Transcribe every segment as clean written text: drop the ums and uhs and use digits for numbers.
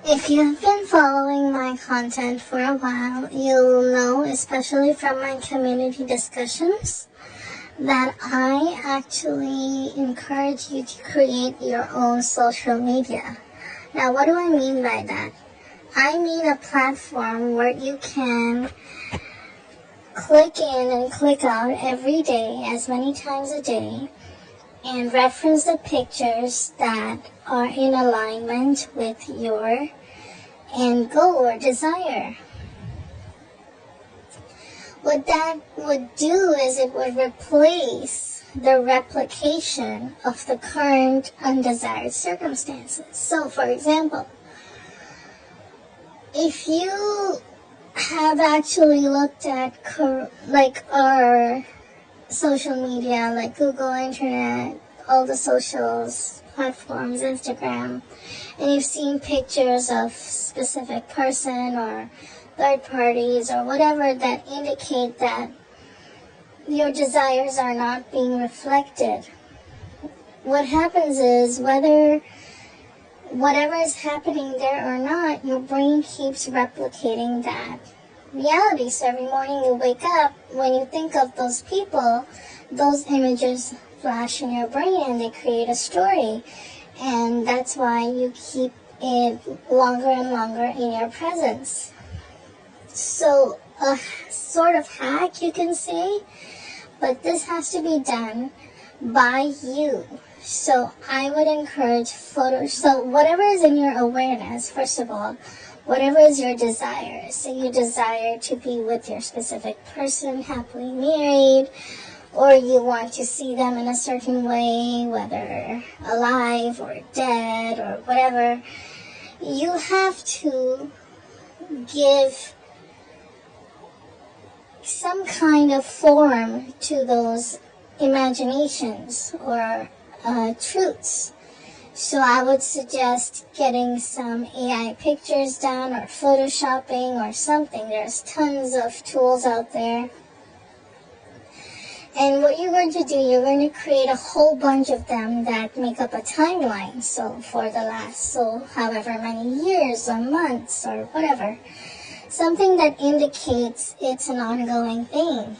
If you've been following my content for a while, you'll know, especially from my community discussions, that I actually encourage you to create your own social media. Now, what do I mean by that? I mean a platform where you can click in and click out every day, as many times a day, and reference the pictures that are in alignment with your end goal or desire. What that would do is it would replace the replication of the current undesired circumstances. So, for example, if you have actually looked at our social media, like Google, Internet, all the socials, platforms, Instagram, and you've seen pictures of specific person or third parties or whatever that indicate that your desires are not being reflected, what happens is, whatever is happening there or not, your brain keeps replicating that reality. So every morning you wake up, when you think of those people, those images flash in your brain and they create a story. And that's why you keep it longer and longer in your presence. So a sort of hack, you can say, but this has to be done by you. So I would encourage photos. So whatever is in your awareness, first of all, whatever is your desire. So you desire to be with your specific person, happily married, or you want to see them in a certain way, whether alive or dead or whatever. You have to give some kind of form to those imaginations or truths. So I would suggest getting some AI pictures done or photoshopping or something. There's tons of tools out there. And what you're going to do, you're going to create a whole bunch of them that make up a timeline. So for the last, however many years or months or whatever. Something that indicates it's an ongoing thing.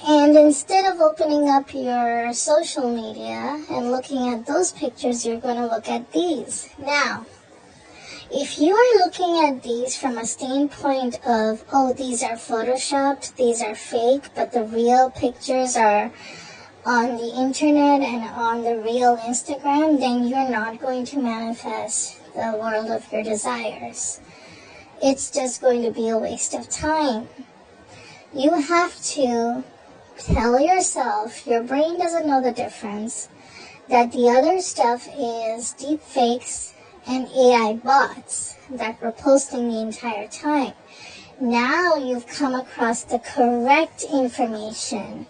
And instead of opening up your social media and looking at those pictures, you're going to look at these. Now, if you are looking at these from a standpoint of, oh, these are photoshopped, these are fake, but the real pictures are on the internet and on the real Instagram, then you're not going to manifest the world of your desires. It's just going to be a waste of time. You have to tell yourself, your brain doesn't know the difference, that the other stuff is deep fakes and AI bots that were posting the entire time. Now you've come across the correct information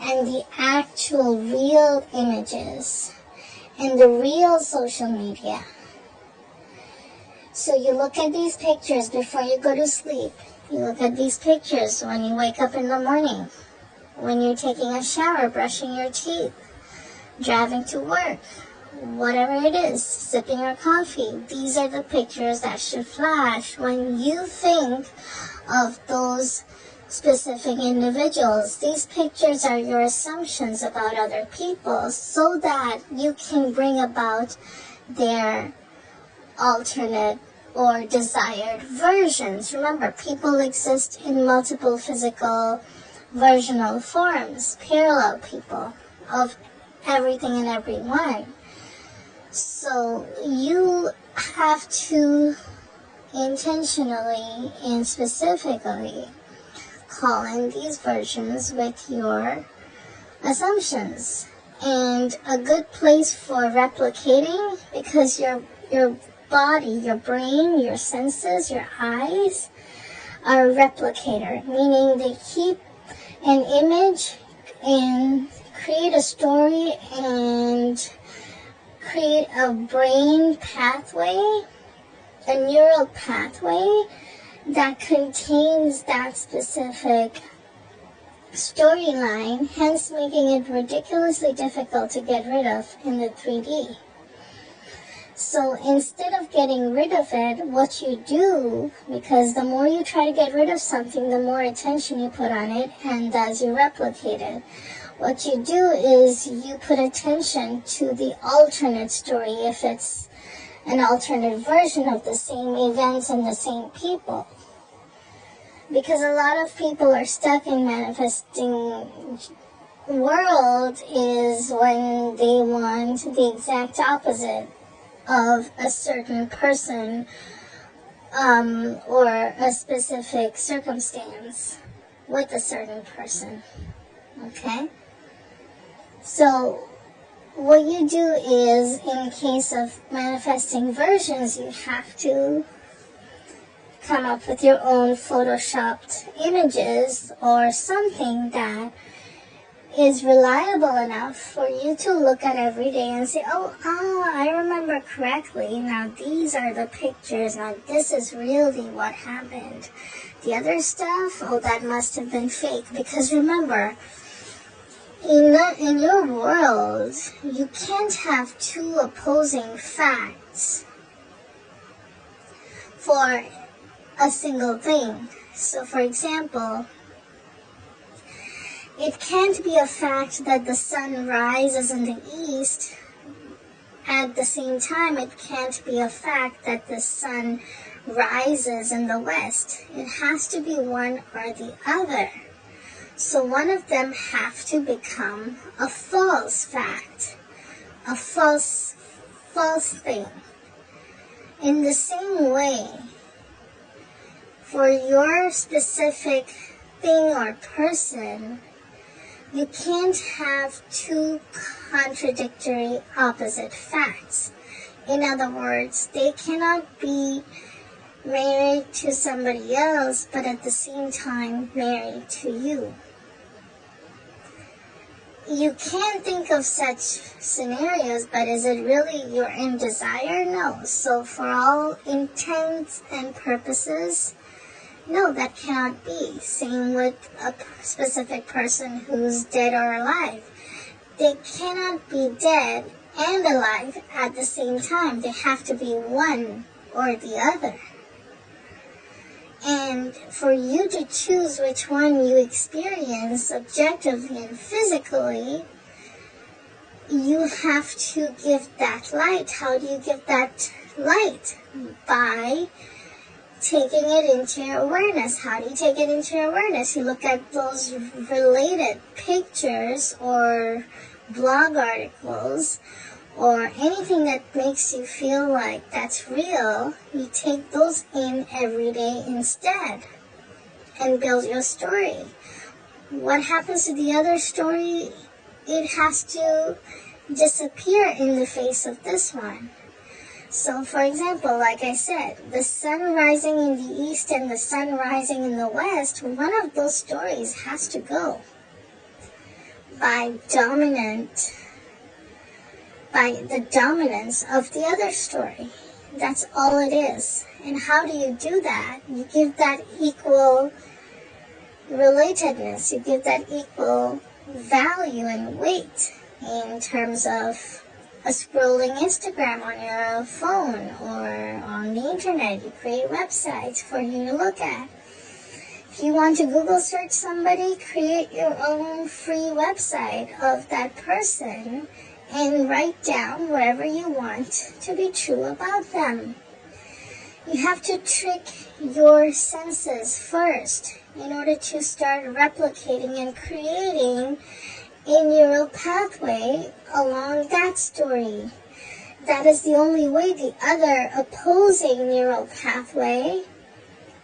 and the actual real images and the real social media. So you look at these pictures before you go to sleep. You look at these pictures when you wake up in the morning, when you're taking a shower, brushing your teeth, driving to work, whatever it is, sipping your coffee. These are the pictures that should flash when you think of those specific individuals. These pictures are your assumptions about other people so that you can bring about their alternate or desired versions. Remember, people exist in multiple physical versional forms, parallel people of everything and everyone. So you have to intentionally and specifically call in these versions with your assumptions. And a good place for replicating, because your body, your brain, your senses, your eyes are a replicator, meaning they keep an image and create a story and create a brain pathway, a neural pathway that contains that specific storyline, hence making it ridiculously difficult to get rid of in the 3D. So instead of getting rid of it, what you do, because the more you try to get rid of something, the more attention you put on it, and thus you replicate it. What you do is you put attention to the alternate story, if it's an alternate version of the same events and the same people. Because a lot of people are stuck in manifesting world is when they want the exact opposite of a certain person or a specific circumstance with a certain person. Okay? So what you do is, in case of manifesting versions, you have to come up with your own photoshopped images or something that is reliable enough for you to look at every day and say, oh, I remember correctly. Now these are the pictures. Now this is really what happened. The other stuff, oh, that must have been fake. Because remember, in your world, you can't have two opposing facts for a single thing. So for example, it can't be a fact that the sun rises in the east. At the same time, it can't be a fact that the sun rises in the west. It has to be one or the other. So one of them have to become a false fact, a false thing. In the same way, for your specific thing or person, you can't have two contradictory opposite facts. In other words, they cannot be married to somebody else, but at the same time married to you. You can think of such scenarios, but is it really your end desire? No. So for all intents and purposes, no, that cannot be. Same with a specific person who's dead or alive. They cannot be dead and alive at the same time. They have to be one or the other. And for you to choose which one you experience objectively and physically, you have to give that light. How do you give that light? By taking it into your awareness. How do you take it into your awareness? You look at those related pictures or blog articles or anything that makes you feel like that's real. You take those in every day instead and build your story. What happens to the other story? It has to disappear in the face of this one. So, for example, like I said, the sun rising in the east and the sun rising in the west, one of those stories has to go by the dominance of the other story. That's all it is. And how do you do that? You give that equal relatedness. You give that equal value and weight in terms of scrolling Instagram on your phone or on the internet. You create websites for you to look at. If you want to Google search somebody, create your own free website of that person and write down whatever you want to be true about them. You have to trick your senses first in order to start replicating and creating a neural pathway along that story. That is the only way the other opposing neural pathway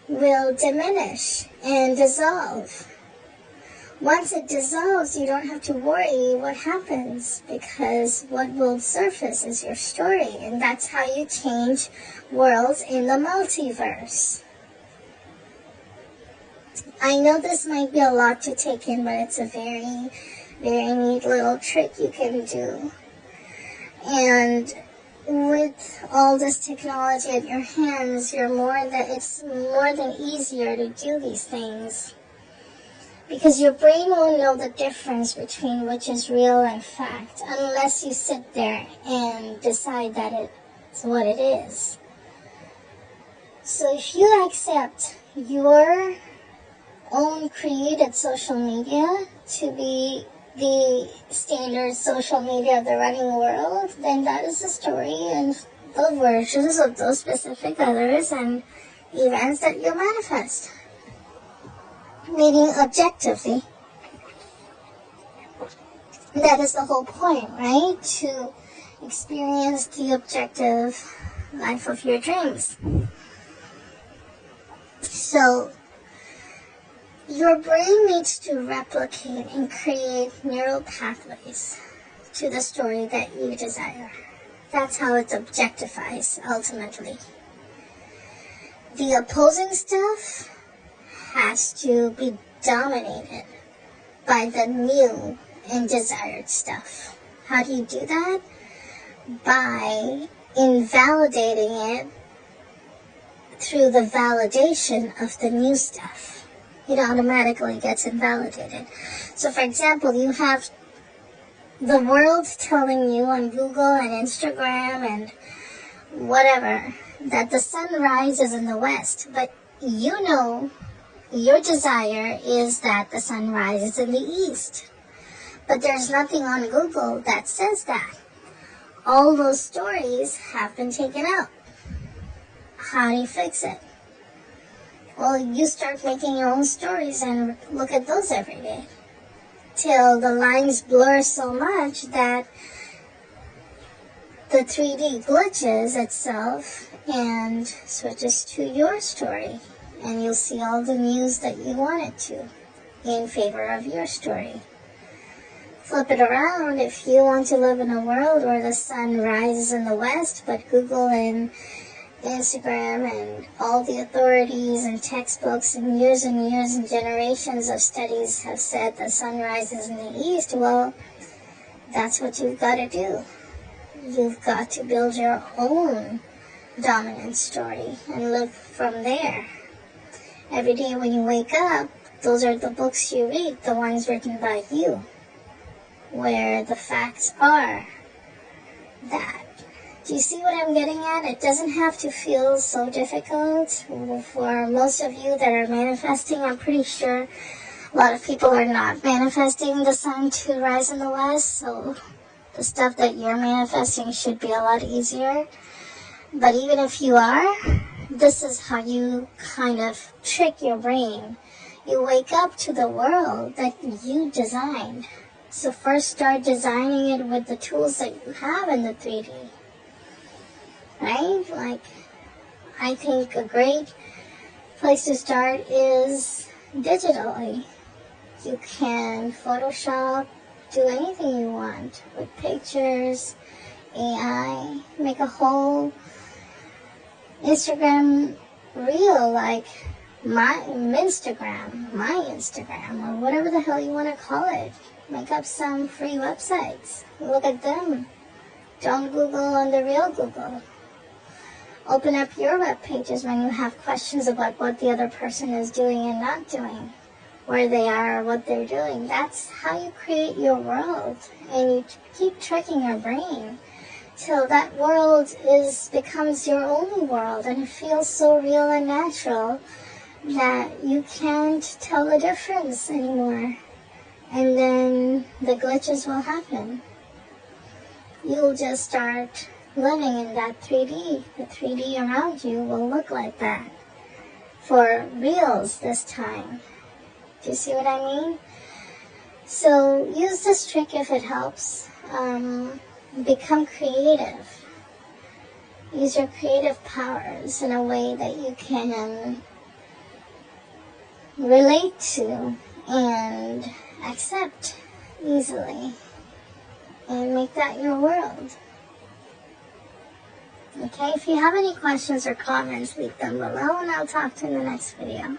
will diminish and dissolve. Once it dissolves, you don't have to worry what happens, because what will surface is your story, and that's how you change worlds in the multiverse. I know this might be a lot to take in, but it's a very, very neat little trick you can do. And with all this technology at your hands, it's more than easier to do these things. Because your brain won't know the difference between which is real and fact unless you sit there and decide that it's It's what it is. So if you accept your own created social media to be the standard social media of the running world, then that is the story and the versions of those specific others and events that you manifest. Meaning objectively. That is the whole point, right? To experience the objective life of your dreams. So, your brain needs to replicate and create neural pathways to the story that you desire. That's how it objectifies, ultimately. The opposing stuff has to be dominated by the new and desired stuff. How do you do that? By invalidating it through the validation of the new stuff. It automatically gets invalidated. So for example, you have the world telling you on Google and Instagram and whatever that the sun rises in the west, but you know your desire is that the sun rises in the east. But there's nothing on Google that says that. All those stories have been taken out. How do you fix it? Well, you start making your own stories and look at those every day. Till the lines blur so much that the 3D glitches itself and switches to your story. And you'll see all the news that you want it to in favor of your story. Flip it around. If you want to live in a world where the sun rises in the west, but Google and Instagram and all the authorities and textbooks and years and generations of studies have said the sun rises in the east, well, that's what you've got to do. You've got to build your own dominant story and live from there. Every day when you wake up, those are the books you read, the ones written by you, where the facts are that. Do you see what I'm getting at? It doesn't have to feel so difficult. For most of you that are manifesting, I'm pretty sure a lot of people are not manifesting the sun to rise in the west, so the stuff that you're manifesting should be a lot easier. But even if you are, this is how you kind of trick your brain. You wake up to the world that you designed. So first start designing it with the tools that you have in the 3D. Right? Like, I think a great place to start is digitally. You can Photoshop, do anything you want with pictures, AI, make a whole Instagram reel like my Instagram, or whatever the hell you want to call it. Make up some free websites. Look at them. Don't Google on the real Google. Open up your web pages when you have questions about what the other person is doing and not doing, where they are or what they're doing. That's how you create your world, and you keep tricking your brain till that world becomes your only world, and it feels so real and natural that you can't tell the difference anymore. And then the glitches will happen. You'll just start living in that 3D. The 3D around you will look like that. For reals this time. Do you see what I mean? So use this trick if it helps. Become creative. Use your creative powers in a way that you can relate to and accept easily. And make that your world. Okay, if you have any questions or comments, leave them below and I'll talk to you in the next video.